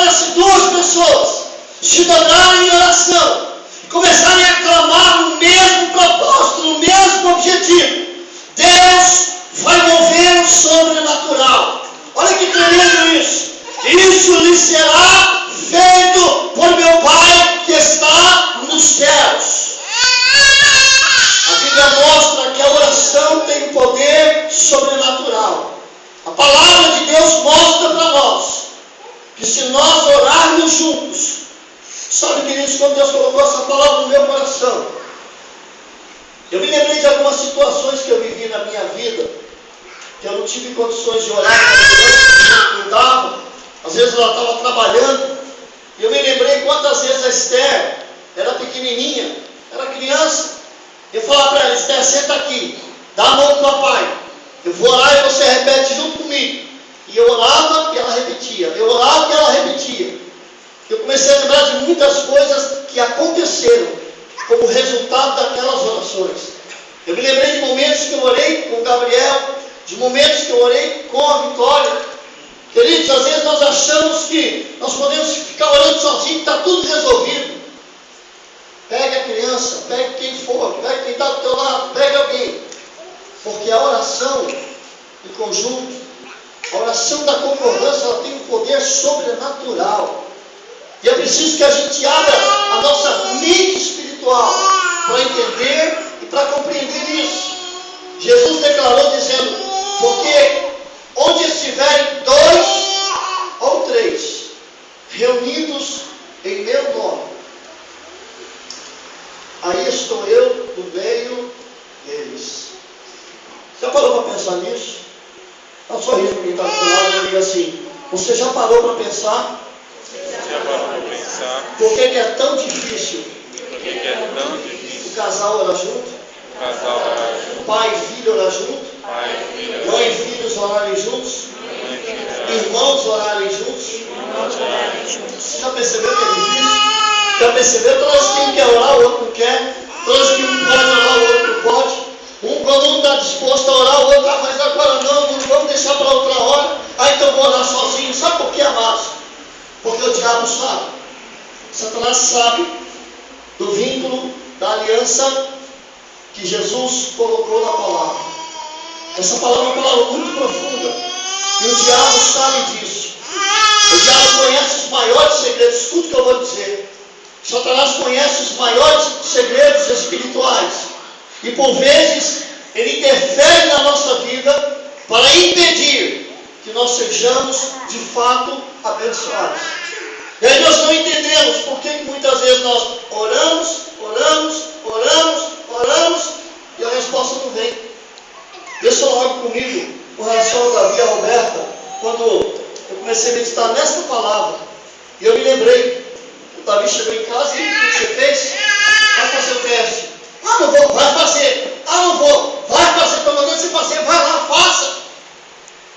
essas duas pessoas se dobrarem em oração e começarem a clamar no mesmo propósito, no mesmo objetivo, Deus vai mover o sobrenatural. Olha que tremendo isso. Isso lhe será feito por meu Pai que está nos céus. A Bíblia mostra que a oração tem um poder sobrenatural. A palavra de Deus mostra para nós que se nós orarmos juntos, sabe, queridos, quando Deus colocou essa palavra no meu coração, eu me lembrei de algumas situações que eu vivi na minha vida, que eu não tive condições de orar, não dava. Às vezes ela estava trabalhando, e eu me lembrei quantas vezes a Esther era pequenininha, era criança. Eu falava para ela: Esther, senta aqui, dá a mão para o papai, eu vou orar e você repete junto comigo. E eu orava e ela repetia, eu orava e ela repetia. Eu comecei a lembrar de muitas coisas que aconteceram como resultado daquelas orações. Eu me lembrei de momentos que eu orei com o Gabriel, de momentos que eu orei com a Vitória. Queridos, às vezes nós achamos que nós podemos ficar orando sozinhos, está tudo resolvido. Pegue a criança, pegue quem for, pegue quem está do teu lado, pegue alguém. Porque a oração em conjunto, a oração da concordância, ela tem um poder sobrenatural. E é preciso que a gente abra a nossa mente espiritual para entender e para compreender isso. Jesus declarou dizendo: porque onde estiverem 2 ou 3 reunidos em meu nome, aí estou eu no meio deles. Já parou para pensar nisso? Dá um sorriso para quem está do lado e diga assim: você já parou para pensar? Por que é tão difícil o casal orar junto? O pai e filho orar junto? Mãe e filhos orarem juntos? Irmãos orarem juntos? Você já percebeu que é difícil? Já percebeu? Todas que um quer orar, o outro não quer. Todas que um pode orar, o outro não pode. Quando um está disposto a orar, o outro: ah, mas agora não vamos deixar para outra hora. Ah, então vou orar sozinho. Sabe por que, amados? Porque o diabo sabe. Satanás sabe do vínculo, da aliança que Jesus colocou na palavra. Essa palavra é uma palavra muito profunda. E o diabo sabe disso. O diabo conhece os maiores segredos. Escuta o que eu vou dizer. Satanás conhece os maiores segredos espirituais. E por vezes ele interfere na nossa vida para impedir que nós sejamos de fato abençoados. E aí nós não entendemos por que muitas vezes nós oramos e a resposta não vem. Deixa logo comigo com relação ao Davi e a Roberta, quando eu comecei a meditar nesta palavra, e eu me lembrei, o Davi chegou em casa e o que você fez? Vai fazer o teste. Ah, não vou, vai fazer. Ah, não vou, vai fazer. Estou mandando você fazer, vai lá, faça.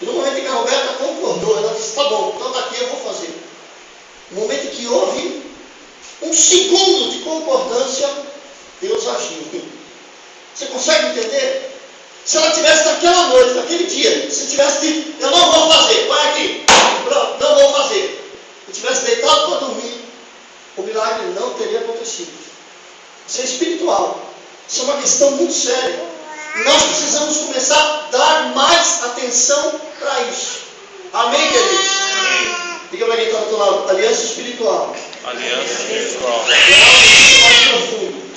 E no momento em que a Roberta concordou, ela disse: tá bom, então daqui eu vou fazer. No momento em que houve um segundo de concordância, Deus agiu. Você consegue entender? Se ela tivesse naquela noite, naquele dia, se tivesse dito: eu não vou fazer, vai aqui, pronto, não vou fazer, e tivesse deitado para dormir, o milagre não teria acontecido. Isso é espiritual. Isso é uma questão muito séria. E nós precisamos começar a dar mais atenção para isso. Amém, queridos? Amém. Diga para quem está do outro lado: aliança espiritual. Aliança espiritual.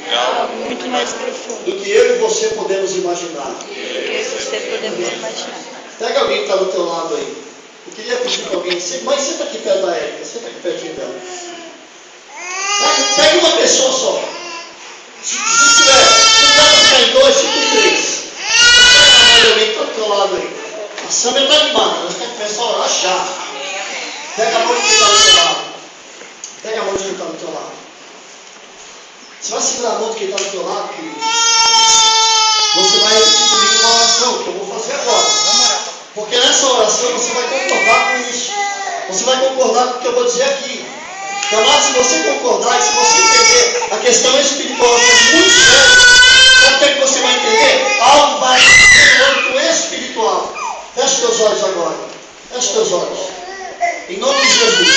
É algo muito mais profundo do que eu e você podemos imaginar. Pega alguém que está do teu lado aí. Eu queria pedir para alguém: mãe, senta aqui perto da Érica, senta aqui pertinho dela. Pega uma pessoa só. Se tiver para ficar em 2, fica em 3. Pega alguém que está do teu lado aí. A Sandra está animada, nós queremos começar a orar já. Pega a mão de quem está do teu lado. Pega a mão de quem está do teu lado. Você vai segurar a mão de quem está do teu lado, querido. Você vai repetir comigo uma oração que eu vou fazer agora. Porque nessa oração você vai concordar com isso. Você vai concordar com o que eu vou dizer aqui. Então, se você concordar e se você entender a questão espiritual que é muito séria, sabe o que você vai entender? Algo vai acontecer no âmbito espiritual. Feche teus olhos agora. Feche teus olhos. Em nome de Jesus.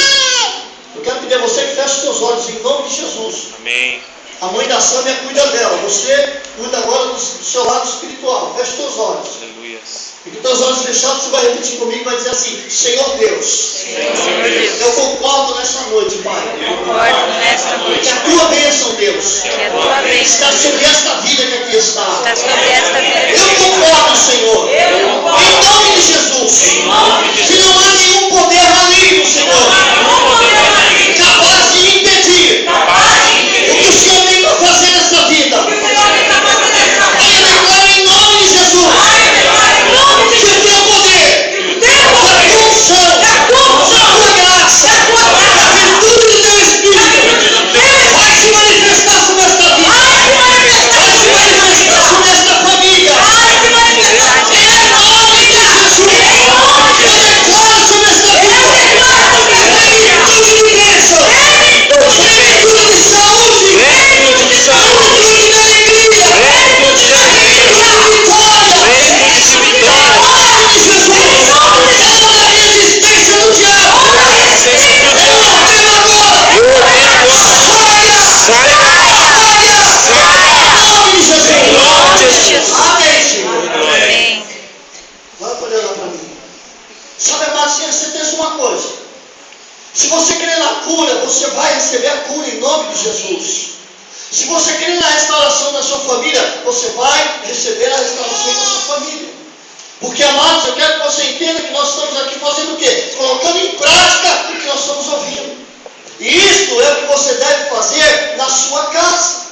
seus olhos em nome de Jesus. Amém. A mãe da Sâmia cuida dela. Você cuida agora do seu lado espiritual. Feche teus olhos. Aleluia. E com teus olhos fechados, você vai repetir comigo e vai dizer assim: Senhor Deus, Senhor Deus, eu concordo nesta noite, Pai, Concordo nesta que noite a tua bênção, Deus, que a tua bênção está sobre esta vida que aqui está. está sobre esta vida. Eu concordo, Senhor, em nome de Jesus, que não há nenhum poder maligno, Senhor, capaz de impedir o que o Senhor vem para fazer nessa vida. E agora, em nome de Jesus, que o teu poder, a tua unção, a tua graça, a virtude do teu Espírito vai se manifestar sobre esta vida, vai se manifestar sobre esta família. Em nome de Jesus, eu declaro sobre esta vida plenitude de bênção, plenitude de saúde, plenitude de alegria, plenitude de vitória. Amém. Vai olhando para mim. Sabe, amado, tenha certeza de uma coisa. Se você crer na cura, você vai receber a cura em nome de Jesus. Se você crer na restauração da sua família, você vai receber a restauração da sua família. Porque, amados, eu quero que você entenda que nós estamos aqui fazendo o quê? Colocando em prática o que nós estamos ouvindo. E isto é o que você deve fazer na sua casa.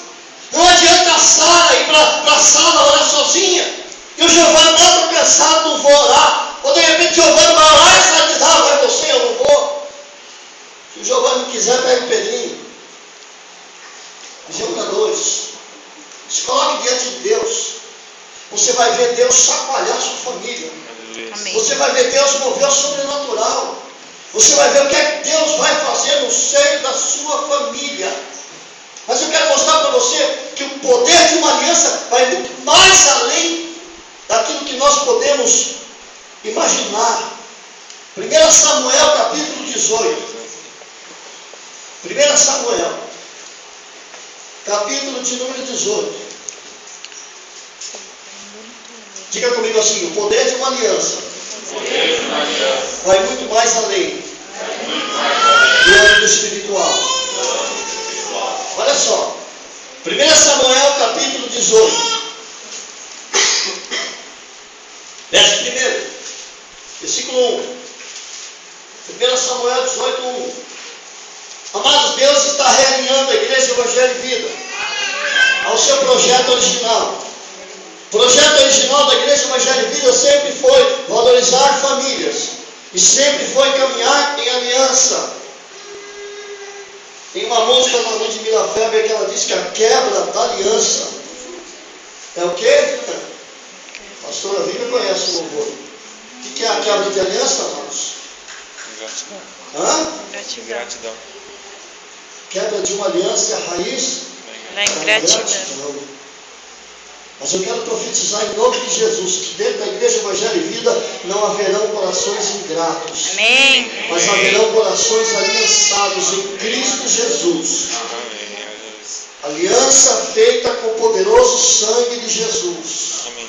Não adianta a Sara ir para a sala orar sozinha. E o Giovanni está cansado, não vou orar. Ou de repente o Giovanni vai orar e sai diz: ah, vai você, eu não vou. Se o Giovanni não quiser, pega o Pedrinho. Reúna dois. Se coloque diante de Deus. Você vai ver Deus chacoalhar a sua família. Amém. Você vai ver Deus mover o sobrenatural. Você vai ver o que é que Deus vai fazer no seio da sua família. Mas eu quero mostrar para você que o poder de uma aliança vai muito mais além daquilo que nós podemos imaginar. 1 Samuel capítulo 18. 1 Samuel capítulo de número 18. Diga comigo assim: o poder de uma aliança vai muito mais além do âmbito espiritual. Olha só, 1 Samuel capítulo 18, verso 1, versículo 1. 1 Samuel 18, 1. Amados, Deus está realinhando a igreja Evangelho e Vida ao seu projeto original. O projeto original da igreja Evangelho e Vida sempre foi valorizar famílias e sempre foi caminhar em aliança. Tem uma música da Ludmila Feber que ela diz que a quebra da aliança é o quê? A pastora Viva conhece o louvor. O que é a quebra de aliança, amados? Gratidão. Hã? Gratidão. Quebra de uma aliança é a raiz Da ingratidão. Mas eu quero profetizar em nome de Jesus que dentro da igreja Evangelho e Vida não haverão corações ingratos. Amém. Mas haverão corações aliançados em Cristo Jesus. Amém. Aliança feita com o poderoso sangue de Jesus. Amém.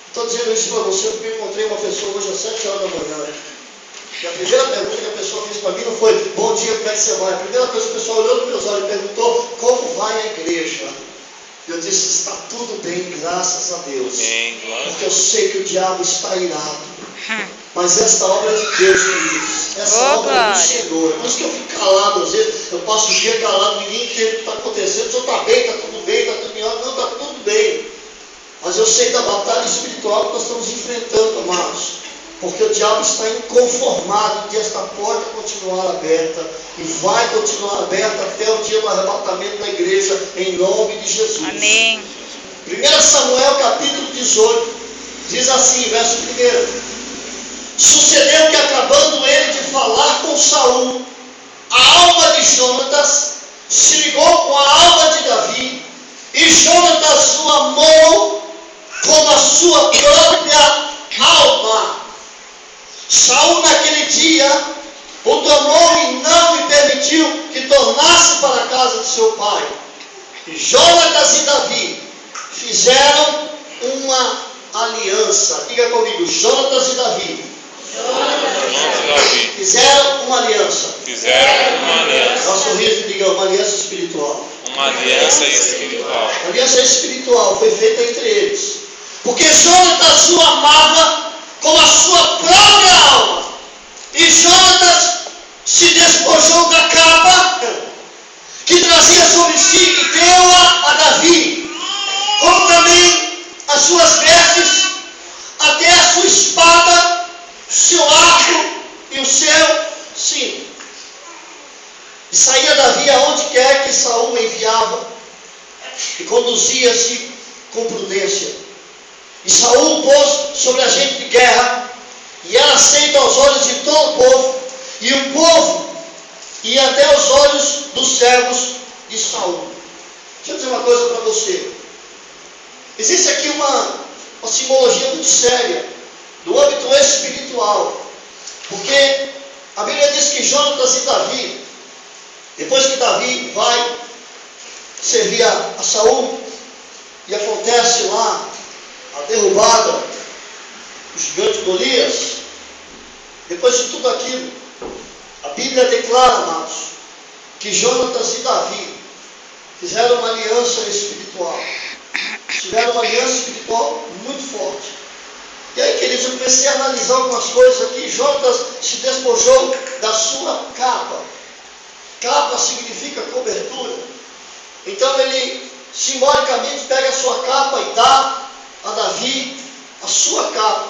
Estou dizendo isso para você porque eu encontrei uma pessoa hoje às 7 horas da manhã. E a primeira pergunta que a pessoa fez para mim não foi: bom dia, como é que você vai? A primeira coisa que a pessoa olhou nos meus olhos e perguntou: como vai a igreja? Eu disse: está tudo bem, graças a Deus. Amém. Glória. Porque eu sei que o diabo está irado. Mas esta obra é de Deus, queridos. Essa obra é do Senhor. Por isso que eu fico calado às vezes. Eu passo o dia calado, ninguém entende o que está acontecendo. O senhor está bem, está tudo bem, está tudo em ordem. Não, está tudo bem. Mas eu sei da batalha espiritual que nós estamos enfrentando, amados. Porque o diabo está inconformado de esta porta continuar aberta. E vai continuar aberta até o dia do arrebatamento da igreja, em nome de Jesus. Amém. 1 Samuel capítulo 18, diz assim, verso 1. Sucedeu que, acabando ele de falar com Saul, a alma de Jonatas se ligou com a alma de Davi, e Jonatas o amou como a sua própria alma. Saul naquele dia o tomou e não lhe permitiu que tornasse seu pai. E Jonatas e Davi fizeram uma aliança. Diga comigo, Jonatas e Davi fizeram uma aliança. Fizeram uma aliança. Dá um sorriso e diga, uma aliança espiritual. Uma aliança espiritual. A aliança espiritual foi feita entre eles. Porque Jonatas o amava com a sua própria alma. E Jonatas se despojou da capa que trazia sobre si e deu-a a Davi, como também as suas vestes, até a sua espada, o seu arco e o seu cinto. E saía Davi aonde quer que Saul enviava, e conduzia-se com prudência. E Saul pôs sobre a gente de guerra, e era aceito aos olhos de todo o povo, e o povo ia até os olhos dos servos de Saul. Deixa eu dizer uma coisa para você. Existe aqui uma simbologia muito séria do âmbito espiritual. Porque a Bíblia diz que Jonatas e Davi, depois que Davi vai servir a Saul, e acontece lá a derrubada do gigante Golias, depois de tudo aquilo, a Bíblia declara, amados, que Jonatas e Davi fizeram uma aliança espiritual. Tiveram uma aliança espiritual muito forte. E aí, queridos, eu comecei a analisar algumas coisas aqui. Jonatas se despojou da sua capa. Capa significa cobertura. Então ele simbolicamente pega a sua capa e dá a Davi a sua capa,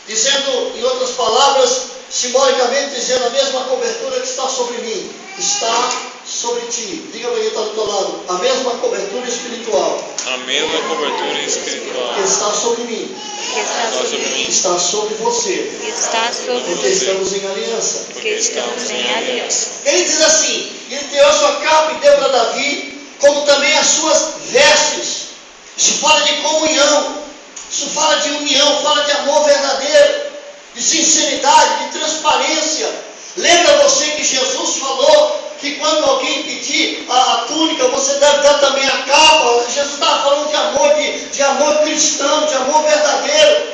dizendo, em outras palavras, simbolicamente dizendo, a mesma cobertura que está sobre mim está sobre ti. Diga para quem está do teu lado, a mesma cobertura espiritual. A mesma cobertura espiritual. Que está sobre mim. Está sobre você. Está sobre Porque você. estamos em aliança. Porque estamos em aliança. Ele diz assim, ele deu a sua capa e deu para Davi, como também as suas vestes. Isso fala de comunhão. Isso fala de união, fala de amor verdadeiro, de sinceridade, de transparência. Lembra você que Jesus falou que quando alguém pedir a túnica, você deve dar também a capa. Jesus estava falando de amor, de amor cristão, de amor verdadeiro.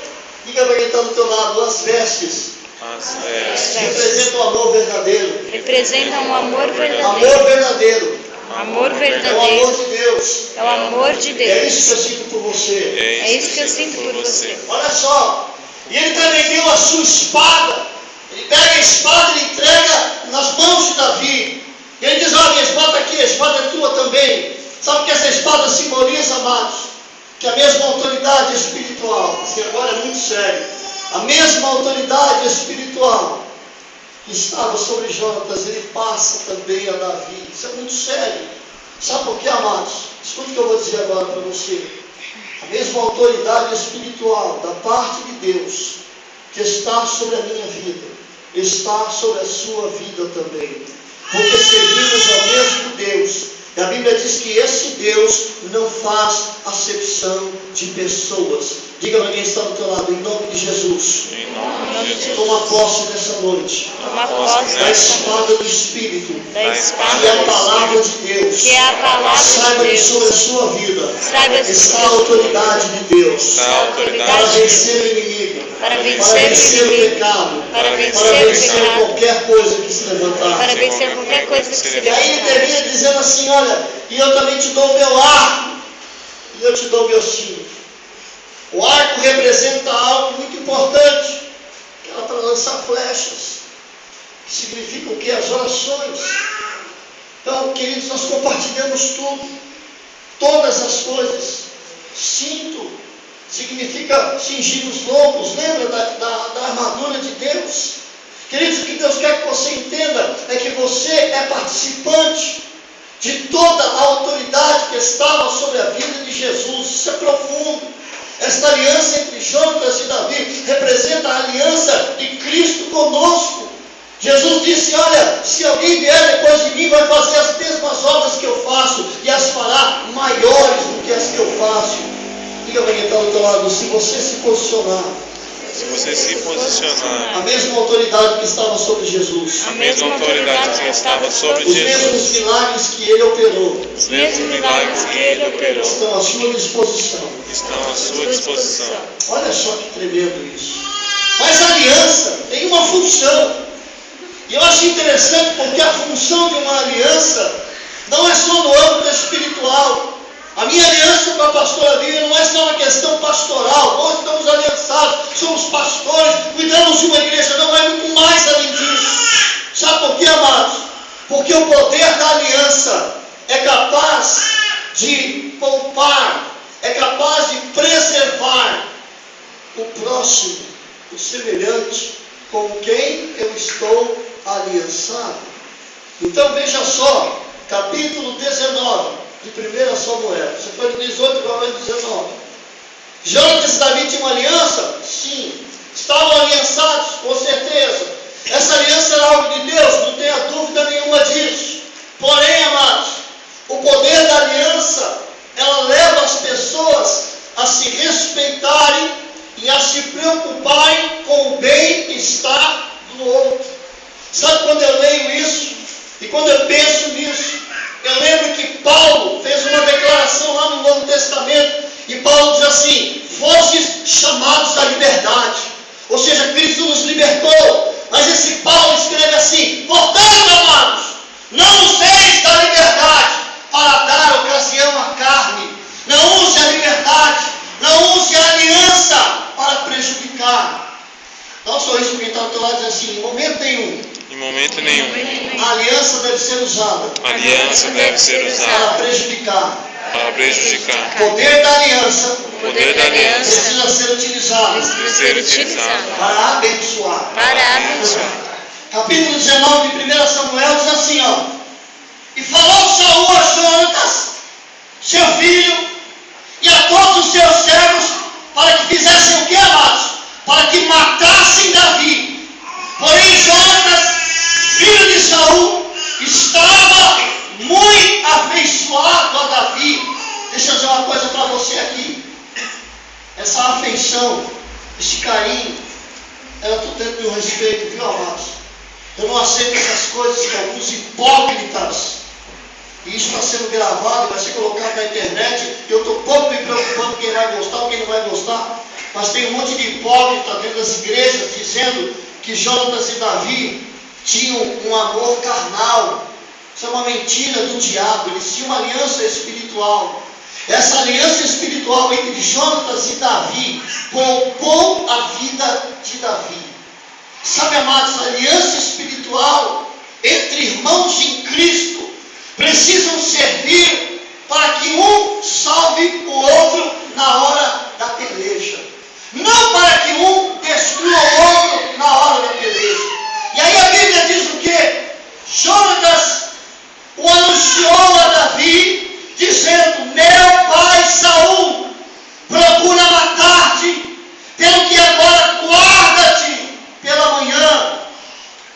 Diga para quem está do teu lado, as vestes. As vestes. Representam o amor verdadeiro. Representam o amor verdadeiro. Amor verdadeiro. Amor É o verdadeiro. amor de Deus. É o amor de É isso Deus. que eu sinto por você. É isso que eu sinto por você. Olha só. E ele também deu a sua espada. Ele pega a espada e entrega nas mãos de Davi. E ele diz, olha, minha espada está aqui, a espada é tua também. Sabe o que essa espada simboliza, amados? Que a mesma autoridade espiritual, que agora é muito sério, a mesma autoridade espiritual que estava sobre Jonatas, ele passa também a Davi. Isso é muito sério. Sabe por quê, amados? Escuta o que eu vou dizer agora para você. A mesma autoridade espiritual da parte de Deus que está sobre a minha vida, está sobre a sua vida também. Porque servimos ao mesmo Deus. E a Bíblia diz que esse Deus não faz acepção de pessoas. Diga para quem está do teu lado, em nome de Jesus. Em nome de Jesus. Toma posse nessa noite Toma posse da espada do Espírito, da espada que é a do palavra Espírito, de Deus. que é a palavra Saiba de que sobre a Deus. sua vida Saiba que está a sobre autoridade de Deus Da para autoridade. vencer o inimigo, Para para vencer vencer o o inimigo, pecado, para para vencer o vencer pecado, qualquer coisa que se levantar. para vencer qualquer coisa que se E aí ele levantar. termina dizendo assim, olha, e eu também te dou o meu arco, e eu te dou o meu cinto. O arco representa algo muito importante, que era para lançar flechas, que significam o que? As orações. Então, queridos, nós compartilhamos tudo, todas as coisas. Cinto significa cingir os lombos, lembra da armadura de Deus? Queridos, o que Deus quer que você entenda é que você é participante de toda a autoridade que estava sobre a vida de Jesus. Isso é profundo. Esta aliança entre Jonatas e Davi representa a aliança de Cristo conosco. Jesus disse, olha, se alguém vier depois de mim, vai fazer as mesmas obras que eu faço, e as fará maiores do que as que eu faço. Diga para quem está do teu lado, se você se posicionar Se você se posicionar, a mesma autoridade que estava sobre Jesus, a mesma autoridade que estava sobre os mesmos Jesus, milagres que ele operou, os mesmos milagres que ele operou, estão à sua disposição. estão à sua disposição. Olha só que tremendo isso. Mas a aliança tem uma função. E eu acho interessante porque a função de uma aliança não é só no âmbito espiritual. A minha aliança com a pastora Vivian não é só uma questão pastoral. Nós estamos aliançados, somos pastores, cuidamos de uma igreja. Não, é muito mais além disso. Sabe por quê, amados? Porque o poder da aliança é capaz de poupar, é capaz de preservar o próximo, o semelhante, com quem eu estou aliançado. Então veja só, capítulo 19 de 1 Samuel. Você foi do 18 agora no 19. Jonatas e Davi tinham uma aliança? Sim. Estavam aliançados? Com certeza. Essa aliança era algo de Deus, não tenha dúvida nenhuma disso. Porém, amados, o poder da aliança, ela leva as pessoas a se respeitarem e a se preocuparem com o bem-estar do outro. Sabe quando eu leio isso e quando eu penso nisso, eu lembro que Paulo fez uma declaração lá no Novo Testamento e Paulo diz assim: fostes chamados à liberdade. Ou seja, Cristo nos libertou. Mas esse Paulo escreve assim: portanto, amados, não useis da liberdade para dar ocasião à carne. Não use a liberdade, não use a aliança para prejudicar. Dá um sorriso para quem está do teu lado e diz assim: em momento nenhum. Em momento nenhum. A aliança deve ser usada A aliança deve ser para usada prejudicar. para prejudicar. O poder da aliança O poder da aliança precisa ser utilizado deve ser utilizado para abençoar. Para abençoar. Capítulo 19 de 1 Samuel diz assim, ó: e falou Saul a Jonatas, seu filho, e a todos os seus servos, para que fizessem o que, amados? Para que matassem Davi. Porém Jonatas, filho de Saul, estava muito afeiçoado a Davi. Deixa eu dizer uma coisa para você aqui. Essa afeição, esse carinho, era tudo dentro do respeito, viu, amados? Eu não aceito essas coisas que alguns hipócritas, e isso está sendo gravado, vai ser colocado na internet. Eu estou pouco me preocupando quem vai gostar ou quem não vai gostar, mas tem um monte de hipócrita dentro das igrejas dizendo que Jonatas e Davi tinham um amor carnal. Isso é uma mentira do diabo. Eles tinham uma aliança espiritual. Essa aliança espiritual entre Jonatas e Davi poupou a vida de Davi. Sabe, amados, a aliança espiritual entre irmãos em Cristo precisam servir para que um salve o outro na hora da peleja. Não para que um destrua o outro na hora da peleja. E aí a Bíblia diz o quê? Jonatas o anunciou a Davi, dizendo: meu pai Saul procura matar-te, pelo que agora guarda-te pela manhã,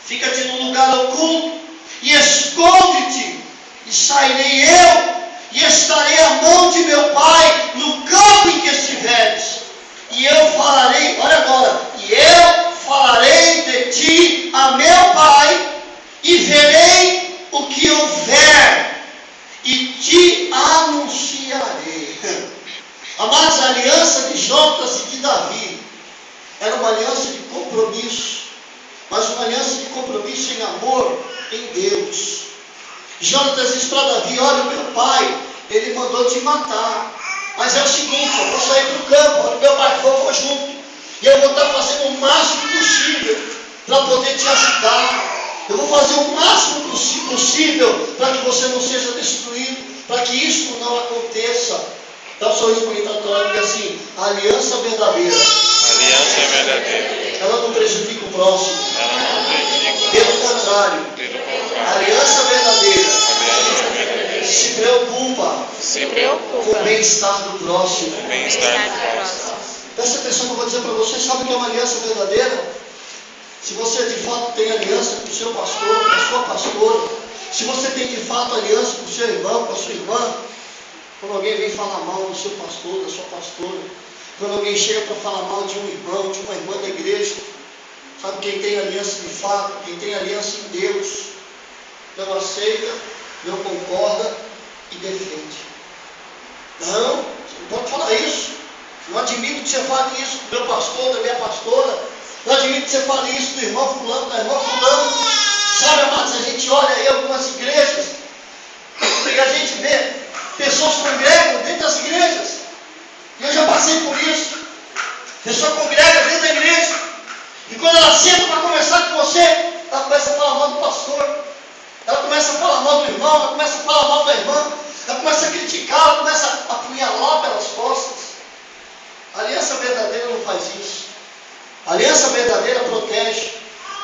fica-te num lugar oculto e esconde-te, e sairei eu e estarei à mão de meu pai no campo em que estiveres, e eu falarei, olha agora, e eu falarei de ti a meu pai, e verei o que houver, e te anunciarei. Amados, a aliança de Jonatas e de Davi era uma aliança de compromisso, mas uma aliança de compromisso em amor em Deus. Jonatas disse para Davi: olha, o meu pai, ele mandou te matar, mas é o seguinte, eu vou sair para o campo, onde meu pai for, eu vou junto, e eu vou estar fazendo o máximo possível para poder te ajudar. Eu vou fazer o máximo possível para que você não seja destruído, para que isso não aconteça. Dá um sorriso para quem está do lado e diga assim: a aliança verdadeira, A aliança é verdadeira. ela não prejudica o próximo. Ela não prejudica. Pelo contrário, Pelo a contrário. aliança verdadeira A aliança verdadeira se preocupa se com o Preocupa. bem-estar do próximo. com o bem-estar do próximo. Presta atenção que eu vou dizer para você. Sabe o que é uma aliança verdadeira? Se você de fato tem aliança com o seu pastor, com a sua pastora, se você tem de fato aliança com o seu irmão, com a sua irmã, quando alguém vem falar mal do seu pastor, da sua pastora, quando alguém chega para falar mal de um irmão, de uma irmã da igreja, Sabe, quem tem aliança de fato, quem tem aliança em Deus, não aceita, não concorda e defende. Não, você não pode falar isso. Não admito que você fale isso do meu pastor, da minha pastora. Não admito que você fale isso do irmão fulano, da irmã fulano. Sabe, amados, a gente olha aí algumas igrejas e a gente vê pessoas congregam dentro das igrejas. E eu já passei por isso. A pessoa congrega dentro da igreja. E quando ela senta para conversar com você, ela começa a falar mal do pastor. Ela começa a falar mal do irmão, ela começa a falar mal da irmã. Ela começa a criticar, ela começa a apunhalar pelas costas. A aliança verdadeira não faz isso. A aliança verdadeira protege.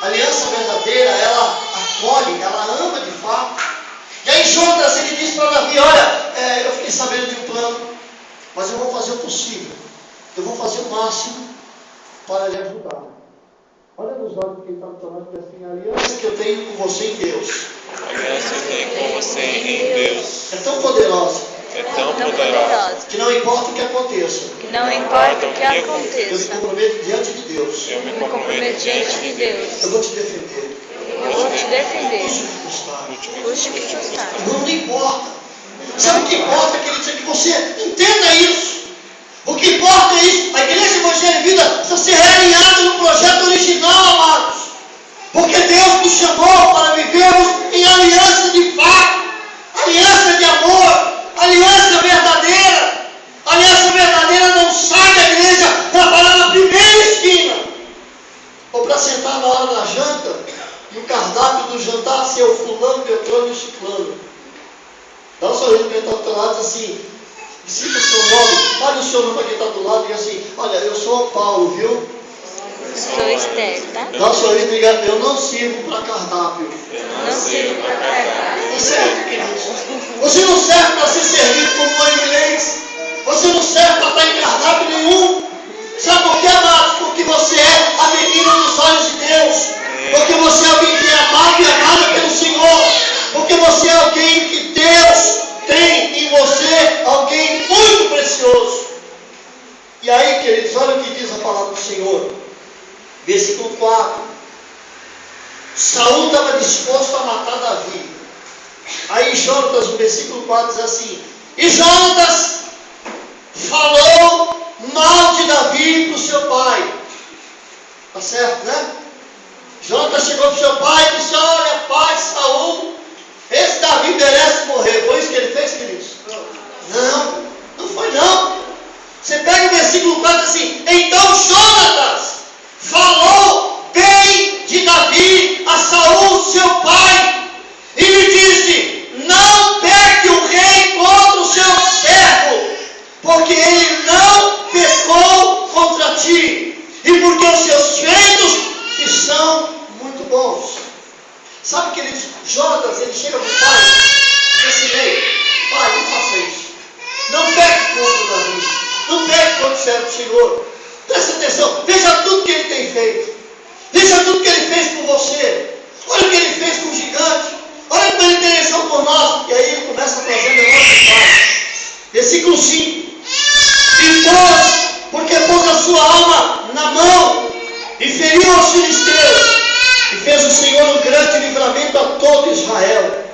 A aliança verdadeira, ela acolhe, ela ama de fato. E aí Jonas, ele diz para Davi, olha, eu fiquei sabendo de um plano, mas eu vou fazer o possível. Eu vou fazer o máximo para lhe ajudar. Olha nos olhos de quem está no teu lado e diz assim, a aliança que eu tenho com você em Deus. A aliança que eu tenho com você em Deus É tão poderosa. é tão poderosa Que não importa o que aconteça. Que não importa o que Eu me aconteça. comprometo diante de Deus. eu me Me comprometo comprometo diante de Deus. Eu vou te defender. Eu vou te defender. Isso me custar. Custe o que custar. Não importa. Sabe o que importa, queridos? É que você entenda isso. O que importa é isso. A Igreja Evangelho e Vida precisa ser realinhada no projeto original, amados. Porque Deus nos chamou para vivermos em aliança de fato. Aliança de amor. Aliança verdadeira. Aliança verdadeira não sai da igreja para parar na primeira esquina. Ou para sentar na hora da janta e o cardápio do jantar ser o fulano, beltrano e o ciclano. Dá um sorriso para quem está do teu lado e diz assim, cita o seu nome, fale o seu nome para quem está do lado e diz assim, olha, eu sou o Paulo, viu? Sou Esther, tá? Dá um sorriso e diga, eu não sirvo para cardápio. Não sirvo para cardápio. Não serve, queridos. Você não serve para ser servido como pão de leite. Você não serve para estar em cardápio nenhum. Sabe por quê, amados? Porque você é a menina dos olhos de Deus. Porque você é alguém que é amado e amada pelo Senhor. Porque você é alguém que Deus tem em você, alguém muito precioso. E aí, queridos, olha o que diz a palavra do Senhor. Versículo 4. Saul estava disposto a matar Davi. Aí Jonatas, no versículo 4, diz assim, e Jonatas falou mal de Davi para o seu pai. Tá certo, né? Jonatas chegou para o seu pai e disse, olha, pai, Saul, esse Davi merece morrer. Foi isso que ele fez, queridos? Não, não foi não. Você pega o versículo 4 e diz assim, então Jonatas falou bem de Davi a Saul, seu pai, e lhe disse, não pegue o rei contra o seu servo, porque ele não pecou contra ti, e porque os seus feitos que são muito bons. Sabe, queridos, Jonatas, ele chega para o pai, ensinei, pai, não faça isso, não pegue contra Davi, não pegue contra o servo do Senhor. Presta atenção, veja tudo que ele tem feito. Veja tudo que ele fez por você. Olha o que ele fez com o gigante. Olha como ele interessou por nós. E aí ele começa a trazer negócio pai. Versículo 5. Porque pôs a sua alma na mão e feriu aos filisteus. E fez o Senhor um grande livramento a todo Israel.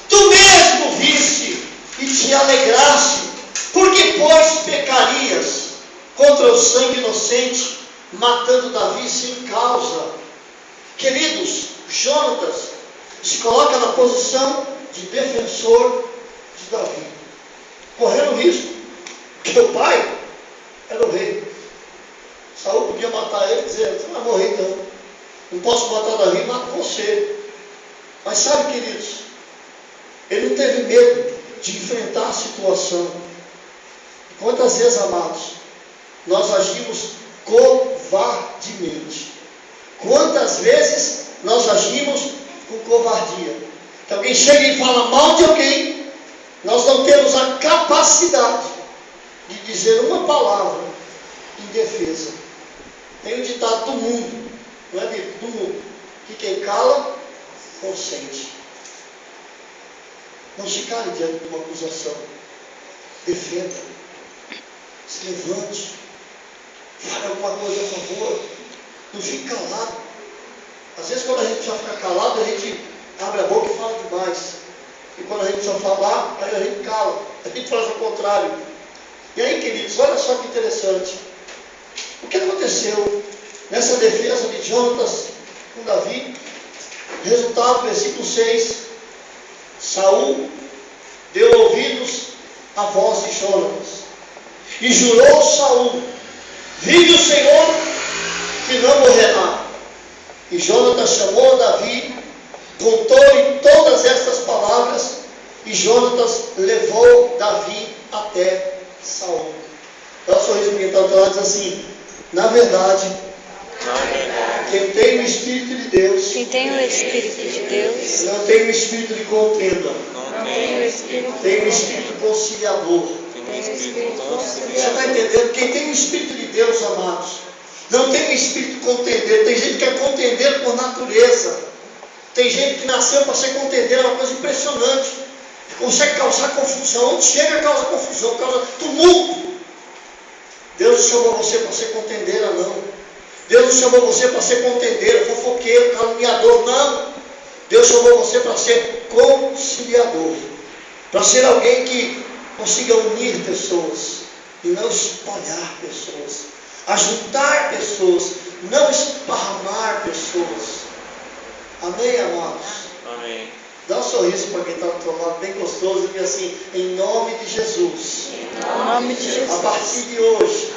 Tu mesmo viste e te alegraste. Porque, pois, pecarias contra o sangue inocente, matando Davi sem causa. Queridos, Jonatas se coloca na posição de defensor de Davi, correndo risco, porque o pai era o rei. Saul podia matar ele e dizer, você vai morrer então, não posso matar Davi, mato você. Mas sabe, queridos, ele não teve medo de enfrentar a situação. Quantas vezes, amados, nós agimos covardemente? Quantas vezes nós agimos com covardia? Que alguém chega e fala mal de alguém, nós não temos a capacidade de dizer uma palavra em defesa. Tem um ditado do mundo, não é Bíblia? Do mundo, que quem cala, consente. Não se cale diante de uma acusação. Defenda. Se levante. Fale alguma coisa a favor. Não fique calado. Às vezes quando a gente já fica calado, a gente abre a boca e fala demais. E quando a gente só falar, aí a gente cala. A gente faz o contrário. E aí, queridos, olha só que interessante. O que aconteceu nessa defesa de Jonatas com Davi? Resultado, versículo 6. Saul deu ouvidos à voz de Jonatas. E jurou Saul: vive o Senhor, que não morrerá. E Jonatas chamou a Davi, contou-lhe todas estas palavras, e Jonatas levou Davi até Saul. Dá um sorriso para quem está do lado e diz assim: na verdade, quem tem o Espírito de Deus, Quem tem o Espírito de Deus, não tem o espírito de contenda, não tem o Espírito tem o espírito conciliador. Você está entendendo? Quem tem o Espírito de Deus, amados, não tem o espírito contender. Tem gente que é contender por natureza. Tem gente que nasceu para ser contender, é uma coisa impressionante. Consegue causar confusão. Onde chega, causa confusão, causa tumulto. Deus não chamou você para ser contendeira, não. Deus não chamou você para ser contendeira, fofoqueiro, caluniador, não. Deus chamou você para ser conciliador. Para ser alguém que consiga unir pessoas e não espalhar pessoas. Ajuntar pessoas, não esparramar pessoas. Amém, amados? Amém. Dá um sorriso para quem está do teu lado, bem gostoso, e diz assim: em nome de Jesus. Em nome de Jesus. A partir de hoje,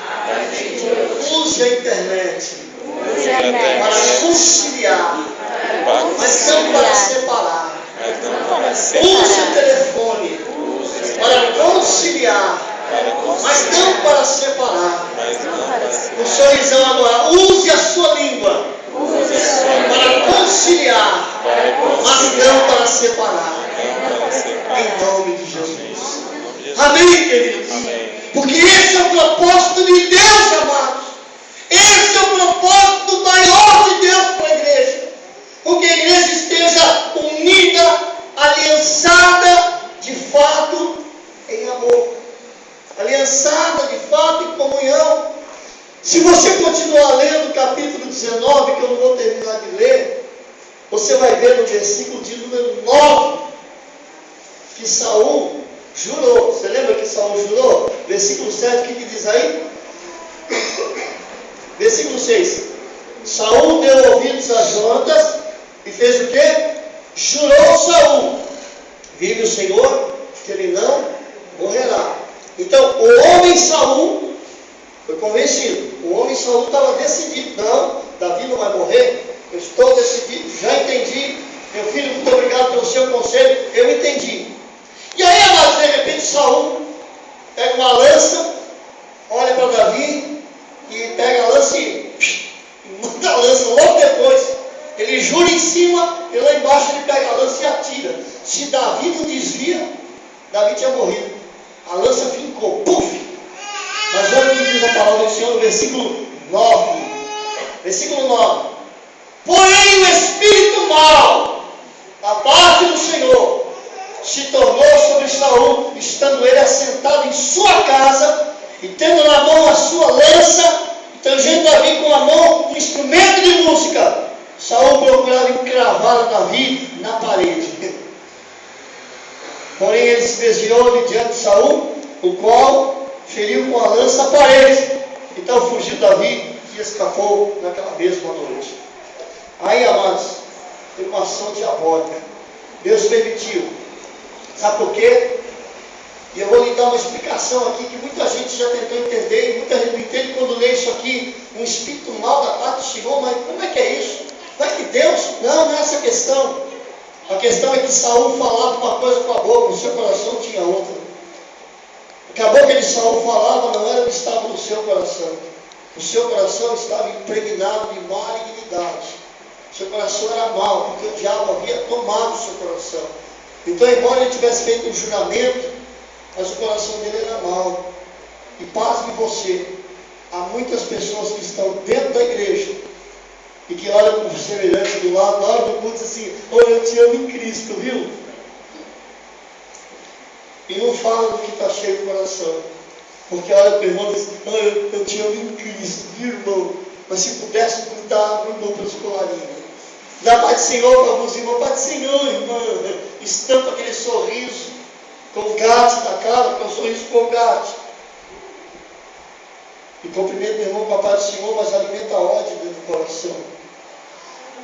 use a internet Use a net para conciliar, mas não para separar. para Use o separar, telefone para conciliar, mas não para separar. Um sorrisão agora. Use a sua língua para conciliar, mas não para separar. Em nome de Jesus. Amém, queridos? Porque esse é o propósito de Deus, amados. Esse é o propósito maior de Deus para a igreja. Porque a igreja esteja unida, aliançada de fato em amor. Aliançada de fato em comunhão. Se você continuar lendo o capítulo 19, que eu não vou terminar de ler, você vai ver no versículo de número 9, que Saul jurou. Você lembra que Saul jurou? Versículo 7, o que diz aí? Versículo 6. Saul deu ouvidos a Jonatas e fez o quê? Jurou Saul: vive o Senhor, que ele não morrerá. Então, o homem Saul foi convencido. O homem Saul estava decidido. Não, Davi não vai morrer. Eu estou decidido, já entendi. Meu filho, muito obrigado pelo seu conselho. Eu entendi. E aí, amados, de repente, Saul pega uma lança, olha para Davi e pega a lança e manda a lança. Logo depois, ele jura em cima e lá embaixo ele pega a lança e atira. Se Davi não desvia, Davi tinha morrido. A lança fincou, puf! Mas olha o que diz a palavra do Senhor no versículo 9. Versículo 9. Porém o espírito mau da parte do Senhor se tornou sobre Saul, estando ele assentado em sua casa e tendo na mão a sua lança, tangendo Davi com a mão um instrumento de música. Saul procurava encravar a Davi na parede. Porém ele se desviou de diante de Saul, o qual feriu com a lança a parede. Então fugiu Davi e escapou naquela mesma noite. Aí, amados, tem uma ação diabólica. Deus permitiu. Sabe por quê? E eu vou lhe dar uma explicação aqui que muita gente já tentou entender, e muita gente não entende quando lê isso aqui. Um espírito mau da parte do Senhor, mas como é que é isso? Não é que Deus? Não, não é essa a questão. A questão é que Saul falava uma coisa com a boca, o seu coração tinha outra. Porque a boca de Saul falava não era o que estava no seu coração. O seu coração estava impregnado de malignidade. O seu coração era mau, porque o diabo havia tomado o seu coração. Então, embora ele tivesse feito um juramento, mas o coração dele era mau. E pasme você, há muitas pessoas que estão dentro da igreja e que olham para o semelhante do lado, na hora do culto, diz assim: oh, eu te amo em Cristo, viu? E não fala do que está cheio do coração. Porque olha para o irmão e diz: oh, eu te amo em Cristo, viu, irmão? Mas se pudesse cuidar, meu irmão, para os colarinhos. Dá Pai do Senhor para alguns irmãos. Pai do Senhor, irmã. Estampa aquele sorriso colgate na cara, porque é um sorriso colgate. E cumprimento meu irmão com a paz do Senhor, mas alimenta ódio dentro do coração.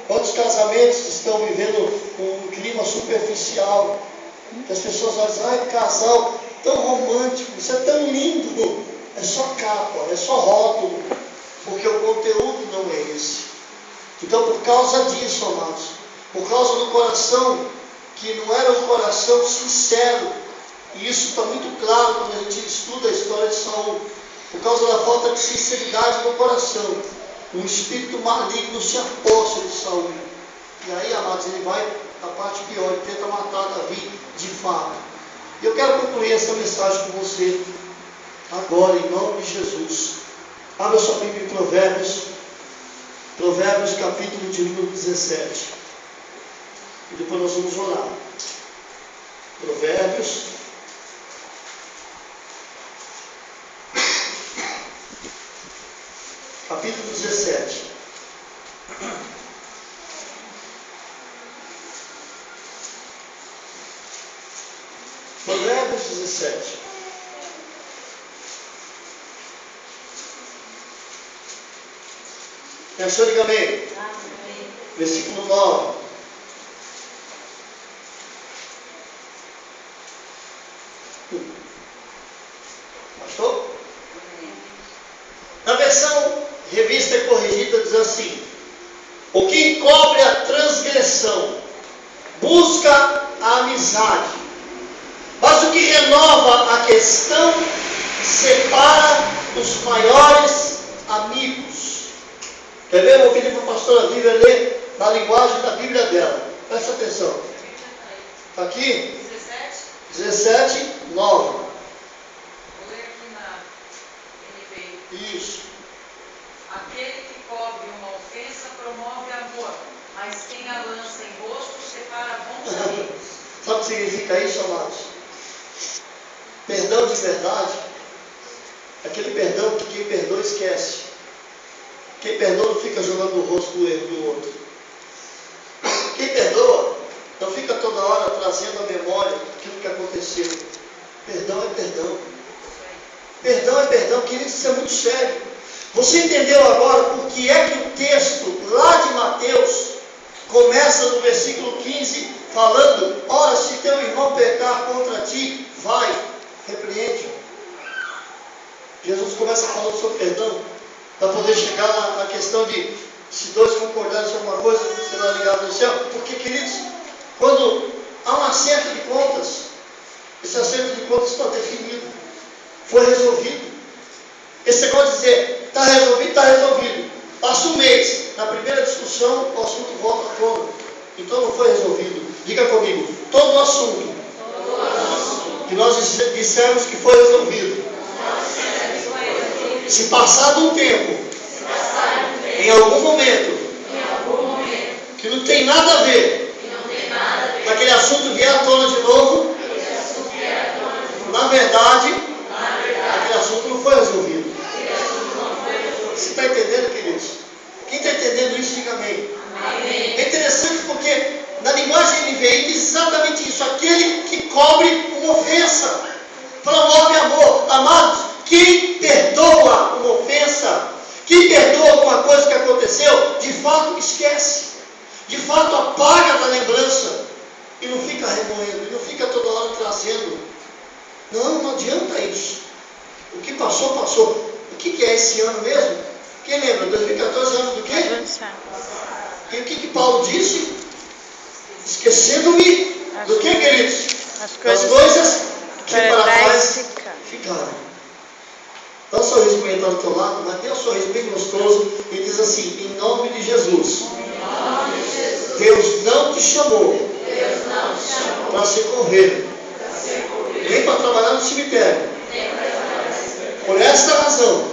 Quantos casamentos estão vivendo um clima superficial? Que as pessoas dizem, ai, casal tão romântico, isso é tão lindo. É só capa, é só rótulo, porque o conteúdo não é esse. Então, por causa disso, amados, por causa do coração, que não era um coração sincero, e isso está muito claro quando a gente estuda a história de Saul, por causa da falta de sinceridade no coração, um espírito maligno se aposta de Saul. E aí, amados, ele vai a parte pior, ele tenta matar Davi de fato. E eu quero concluir essa mensagem com você agora, em nome de Jesus. Abra sua Bíblia em Provérbios, Provérbios capítulo de número 17. E depois nós vamos orar. Provérbios capítulo 17. Provérbios 17. Pensou, diga amém. Versículo 9. Pastor? Na versão revista e corrigida diz assim: o que encobre a transgressão busca a amizade, mas o que renova a questão separa os maiores amigos. Quer ver? Eu vou pedir para a pastora Vivian ler na linguagem da Bíblia dela. Presta atenção. Está aqui? 17, 9. Vou ler aqui na NVI. Isso. Aquele que cobre uma ofensa promove amor, mas quem a lança em rosto separa bons amigos. Sabe o que significa isso, amados? Perdão de verdade, aquele perdão que quem perdoa esquece. Quem perdoa não fica jogando no rosto do erro do outro. Quem perdoa não fica toda hora trazendo à memória aquilo que aconteceu. Perdão é perdão. Perdão é perdão, querido, isso é muito sério. Você entendeu agora por que é que o texto lá de Mateus começa no versículo 15 falando: ora, se teu irmão pecar contra ti, vai, repreende-o. Jesus começa falando sobre perdão, para poder chegar na questão de se dois concordarem sobre uma coisa, será ligado no céu. Porque, queridos, quando há um acerto de contas, esse acerto de contas está definido, foi resolvido. Esse negócio de dizer, está resolvido, está resolvido. Passa um mês, na primeira discussão, o assunto volta à tona. Então não foi resolvido. Diga comigo, todo o assunto que nós dissemos que foi resolvido, se passado um tempo, em algum momento, que não tem nada a ver, aquele assunto vier à tona de novo, na verdade, aquele assunto não foi resolvido. Você está entendendo, queridos? Quem está entendendo isso, diga amém. É interessante porque na linguagem NVI diz exatamente isso: aquele que cobre uma ofensa promove amor. Amados, quem perdoa uma ofensa, quem perdoa alguma coisa que aconteceu, de fato esquece, de fato apaga da lembrança, e não fica remoendo, e não fica toda hora trazendo. Não adianta isso. O que passou, passou. O que é esse ano mesmo? Quem lembra? 2014 é ano do quê? E o que Paulo disse? Esquecendo-me do que, queridos? Das coisas que para trás ficaram. Dá um sorriso para entrar do teu lado, mas dê um sorriso bem gostoso e diz assim: em nome de Jesus, Deus não te chamou para ser correio, nem para trabalhar no cemitério. Por esta razão,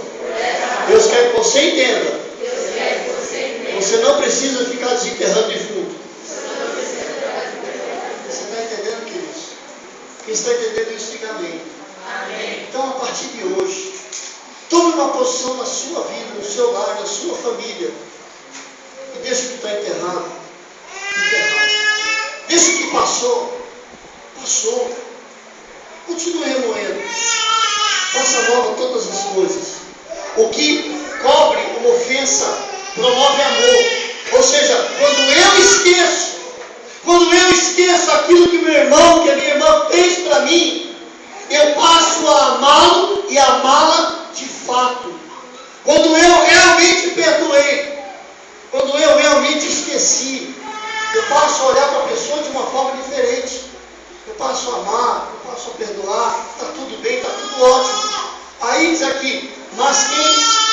Deus quer que você entenda: você não precisa ficar desenterrando defunto. Você está entendendo, queridos? Quem está entendendo isso, diga amém. Então, a partir de hoje, tome uma posição na sua vida, no seu lar, na sua família, e deixe o que está enterrado. passou. Passou. Continue remoendo. Faça nova todas as coisas. O que cobre uma ofensa promove amor. Ou seja, quando eu esqueço aquilo que meu irmão, que a minha irmã fez para mim, eu passo a amá-lo e amá-la de fato. Quando eu realmente perdoei, quando eu realmente esqueci, eu passo a olhar para a pessoa de uma forma diferente. Eu passo a amar, eu passo a perdoar, está tudo bem, está tudo ótimo. Aí diz aqui, mas quem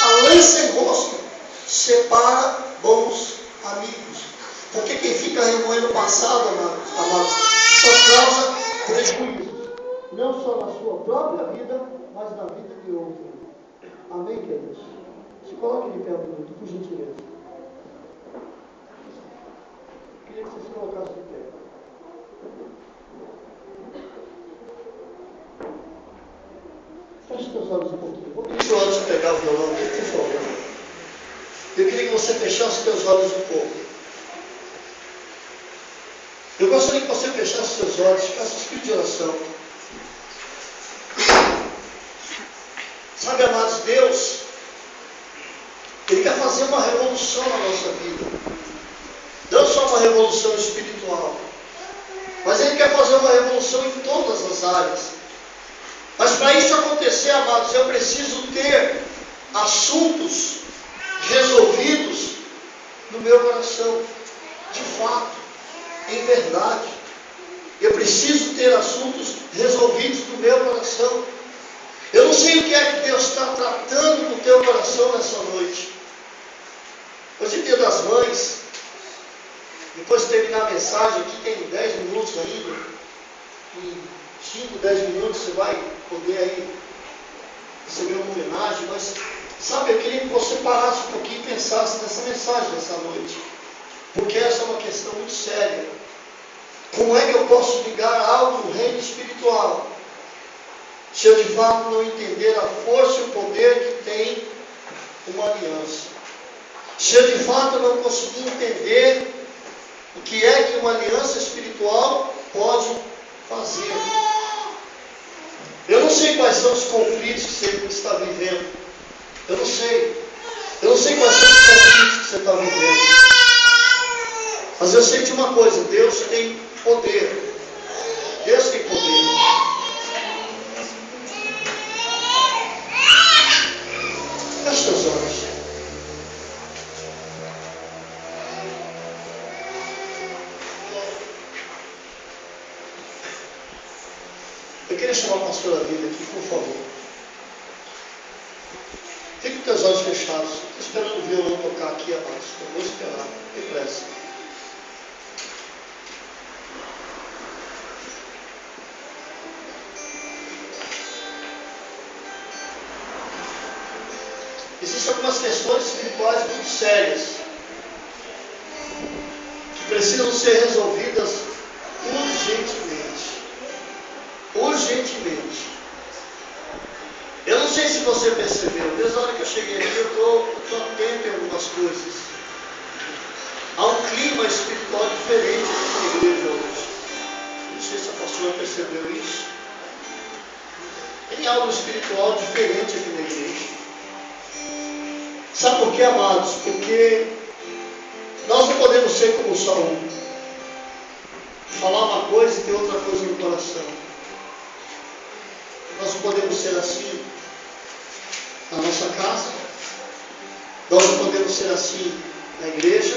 a lança em rosto, separa bons amigos. Porque quem fica remoendo o passado, amados, só causa prejuízo. Não só na sua própria vida, mas na vida de outro. Amém, queridos? Se coloque de pé um minuto, por gentileza. Queria que vocês se colocassem de pé. Feche seus olhos um pouquinho. Vou pedir para você pegar o violão aqui, por favor. Eu queria que você fechasse seus olhos um pouco. Eu gostaria que você fechasse seus olhos, ficasse espírito de oração. Sabe, amados, Deus, Ele quer fazer uma revolução na nossa vida. Não só uma revolução espiritual, mas Ele quer fazer uma revolução em todas as áreas. Mas para isso acontecer, amados, eu preciso ter assuntos resolvidos no meu coração, de fato, em verdade. Eu preciso ter assuntos resolvidos no meu coração. Eu não sei o que é que Deus está tratando no teu coração nessa noite. Hoje é dia das mães. Depois de terminar a mensagem, aqui tem 10 minutos ainda. Em 5, 10 minutos você vai poder aí receber uma homenagem. Mas, sabe, eu queria que você parasse um pouquinho e pensasse nessa mensagem dessa noite. Porque essa é uma questão muito séria. Como é que eu posso ligar algo no reino espiritual se eu de fato não entender a força e o poder que tem uma aliança? Se eu de fato não conseguir entender o que é que uma aliança espiritual pode fazer. Eu não sei quais são os conflitos que você está vivendo. Eu não sei. Eu não sei quais são os conflitos que você está vivendo. Mas eu sei de uma coisa, Deus tem poder. Deus tem poder. Feche seus olhos. Eu queria chamar a pastora Vida aqui, por favor. Fique com teus olhos fechados. Estou esperando o violão tocar aqui, amados. Eu vou esperar. Tem pressa. Existem algumas questões espirituais muito sérias que precisam ser resolvidas urgentemente. Urgentemente. Eu não sei se você percebeu, desde a hora que eu cheguei aqui, eu estou atento em algumas coisas. Há um clima espiritual diferente aqui na igreja hoje. Não sei se a pastora percebeu isso. Tem algo espiritual diferente aqui na igreja. Sabe por quê, amados? Porque nós não podemos ser como Saul. Falar uma coisa e ter outra coisa no coração. Nós não podemos ser assim na nossa casa. Nós não podemos ser assim na igreja.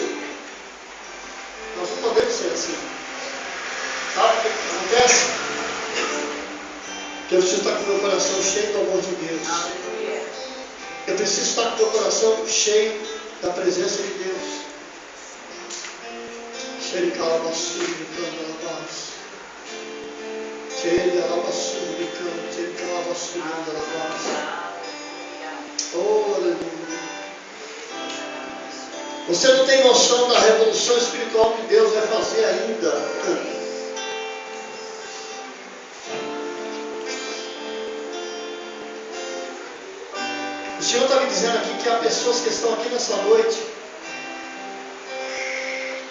Nós não podemos ser assim. Sabe o que acontece? Que eu preciso estar com o meu coração cheio do amor de Deus. Eu preciso estar com o meu coração cheio da presença de Deus. Oh, aleluia. Você não tem noção da revolução espiritual que Deus vai fazer ainda. O Senhor está me dizendo aqui que há pessoas que estão aqui nessa noite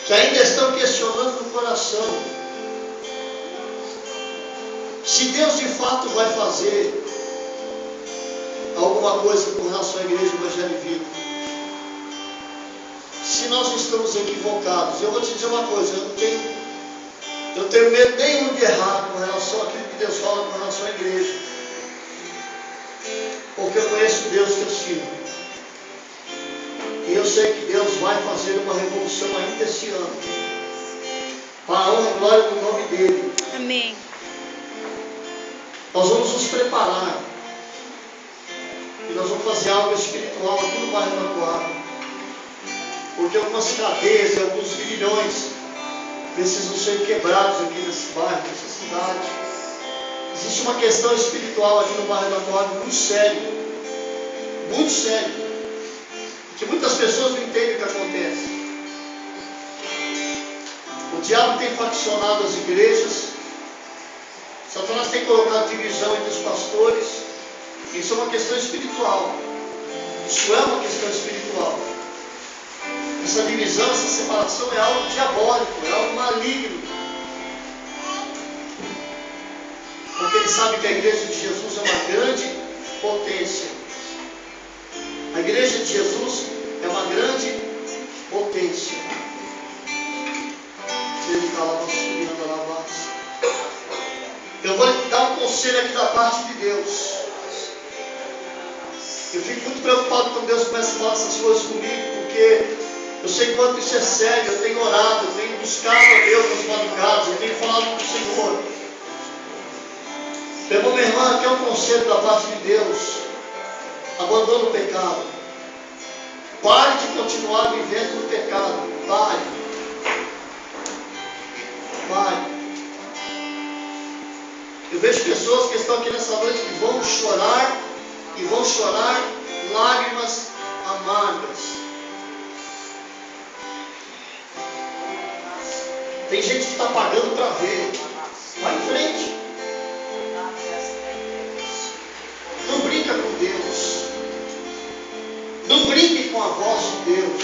que ainda estão questionando no coração Se Deus de fato vai fazer alguma coisa com relação à igreja do Evangelho de Vida, se nós estamos equivocados, eu vou te dizer uma coisa, eu não tenho medo nenhum de errar com relação àquilo que Deus fala com relação à igreja, porque eu conheço o Deus que eu sirvo, e eu sei que Deus vai fazer uma revolução ainda esse ano, para a honra e glória do nome dEle. Amém. Nós vamos nos preparar, e nós vamos fazer algo espiritual aqui no bairro da Coab, porque algumas cadeias e alguns grilhões precisam ser quebrados aqui nesse bairro, nessa cidade. Existe uma questão espiritual aqui no bairro da Coab muito séria, que muitas pessoas não entendem o que acontece. O diabo tem faccionado as igrejas, Satanás tem colocado divisão entre os pastores. Isso é uma questão espiritual. Isso é uma questão espiritual. Essa divisão, essa separação é algo diabólico, é algo maligno. Porque ele sabe que a igreja de Jesus é uma grande potência. A igreja de Jesus é uma grande potência. Eu vou lhe dar um conselho aqui da parte de Deus. Eu fico muito preocupado quando Deus começa a falar essas coisas comigo, porque eu sei quanto isso é sério. Eu tenho orado, eu tenho buscado a Deus nas madrugadas, eu tenho falado com o Senhor. Meu irmão, minha irmã, aqui é um conselho da parte de Deus. Abandone o pecado. Pare de continuar vivendo no pecado. Pare. Eu vejo pessoas que estão aqui nessa noite que vão chorar, e vão chorar lágrimas amargas. Tem gente que está pagando para ver. Vai em frente. Não brinca com Deus. Não brinque com a voz de Deus.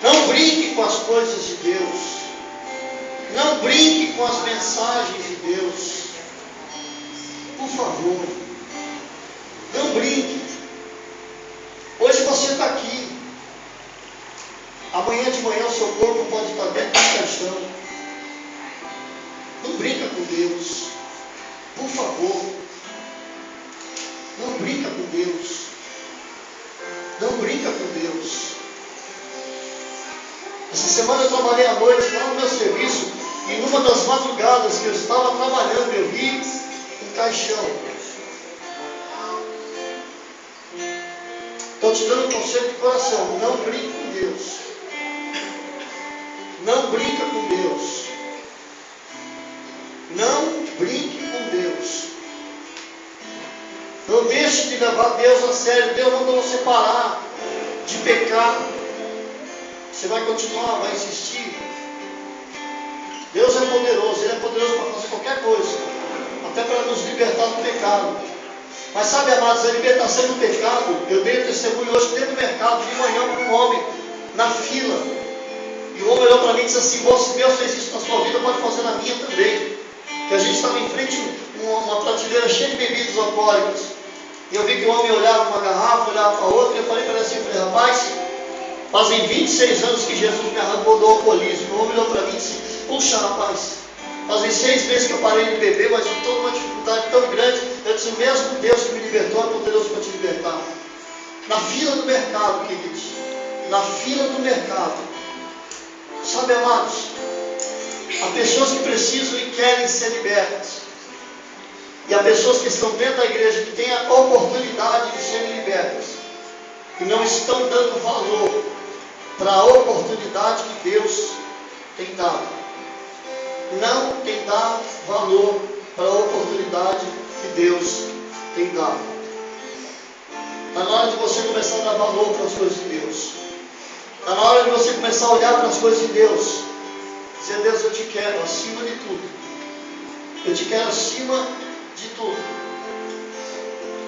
Não brinque com as coisas de Deus. Não brinque com as mensagens de Deus. Por favor, não brinque. Hoje você está aqui. Amanhã de manhã o seu corpo pode estar dentro do caixão. Não brinca com Deus. Por favor. Não brinca com Deus. Não brinca com Deus. Essa semana eu trabalhei à noite lá no meu serviço, e numa das madrugadas que eu estava trabalhando, eu vi um caixão. Estou te dando um conselho de coração: não brinque com Deus. Não brinca com Deus. Não brinque com Deus. Não deixe de levar Deus a sério. Deus mandou você parar de pecar. Você vai continuar, vai insistir. Deus é poderoso, Ele é poderoso para fazer qualquer coisa, até para nos libertar do pecado. Mas sabe, amados, a libertação do pecado, eu dei testemunho hoje dentro do mercado, de manhã, para um homem na fila, e o homem olhou para mim e disse assim: se Deus fez isso na sua vida, pode fazer na minha também. Que a gente estava em frente a uma prateleira cheia de bebidas alcoólicas, e eu vi que o homem olhava uma garrafa, olhava para outra, e eu falei para ele assim, rapaz, fazem 26 anos que Jesus me arrancou do alcoolismo. O homem olhou para mim e disse: puxa, rapaz, fazem 6 meses que eu parei de beber, mas eu estou numa dificuldade tão grande. Eu disse: o mesmo Deus que me libertou é poderoso para te libertar. Na fila do mercado, queridos, na fila do mercado. Sabe, amados, há pessoas que precisam e querem ser libertas, e há pessoas que estão dentro da igreja que têm a oportunidade de serem libertas e não estão dando valor para a oportunidade que Deus tem dado. Não tem dado valor para a oportunidade que Deus tem dado. Está na hora de você começar a dar valor para as coisas de Deus. Está na hora de você começar a olhar para as coisas de Deus. Dizer: Deus, eu te quero acima de tudo. Eu te quero acima de tudo.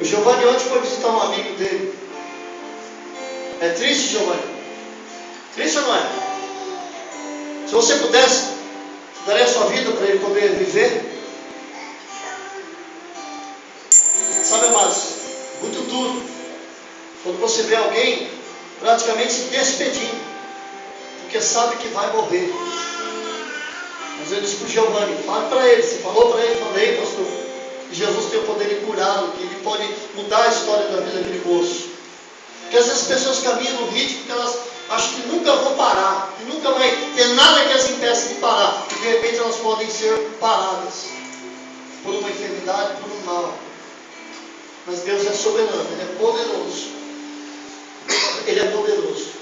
O Giovanni ontem foi visitar um amigo dele. É triste, Giovanni? Triste ou não é? Se você pudesse, daria a sua vida para ele poder viver? tudo. Quando você vê alguém praticamente se despedindo, porque sabe que vai morrer. Mas eu disse para o Giovanni, fale para ele, você falou para ele, falei, pastor, que Jesus tem o poder de curá-lo, que ele pode mudar a história da vida daquele moço. Porque às vezes as pessoas caminham no ritmo que elas acham que nunca vão parar, que nunca vai ter nada que as impeça de parar, e de repente elas podem ser paradas por uma enfermidade, por um mal. Mas Deus é soberano, Ele é poderoso. Ele é poderoso.